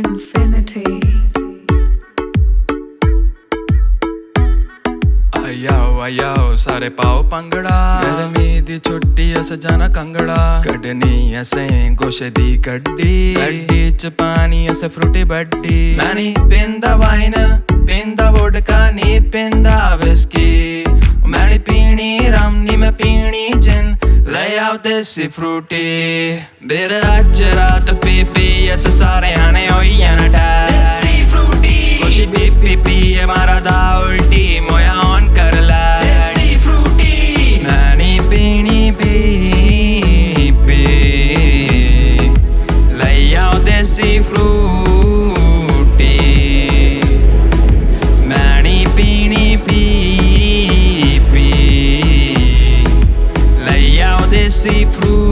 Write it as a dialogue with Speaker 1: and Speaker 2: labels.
Speaker 1: infinity.
Speaker 2: ਆਇਓ ਸਾਰੇ ਪਾਓ ਪੰਗੜਾ ਗਰਮੀ ਦੀ ਛੁੱਟੀ ਅਸ ਜਾਣਾ ਕੰਗੜਾ ਕੱਢਣੀ ਅਸੇ ਗੋਸ਼ੇ ਦੀ ਗੱਡੀ ਚ ਪਾਣੀ ਅਸੇ ਫਰੂਟੀ ਵੱਡੀ ਮੈਂ ਨਹੀਂ ਪੀਂਦਾ ਵਾਈਨ ਪੀਂਦਾ ਵੋਡਕਾ ਨਹੀਂ ਪੀਂਦਾ ਵਿਸਕੀ ਮੈਂ ਨਹੀਂ ਪੀਣੀ ਰਮ ਨਹੀਂ ਮੈਂ ਪੀਣੀ ਜਿਨ ਲੈ ਆਓ ਦੇਸੀ ਫਰੂਟੀ ਵੀਰ ਅੱਜ ਰਾਤ ਪੀ ਅਸ ਸਾਰਿਆਂ ਨੇ ਹੋਈ ਜਾਣਾ ਦੇਸੀ ਫਰੂਟੀ ਗੋਸ਼ੀ ਪੀ ਮਾਰਾ ਦਾ ਉਲਟੀ ਮੋਇਆ ਔਨ ਕਰ ਲੈ ਦੇਸੀ ਫਰੂਟੀ ਮੈਂ ਨਹੀਂ ਪੀਣੀ ਪੀ ਲੈ ਆਓ ਦੇਸੀ ਫਰੂਟੀ ਮੈਂ ਨਹੀਂ ਪੀਣੀ ਪੀ ਲੈ ਆਓ ਦੇਸੀ ਫਰੂਟੀ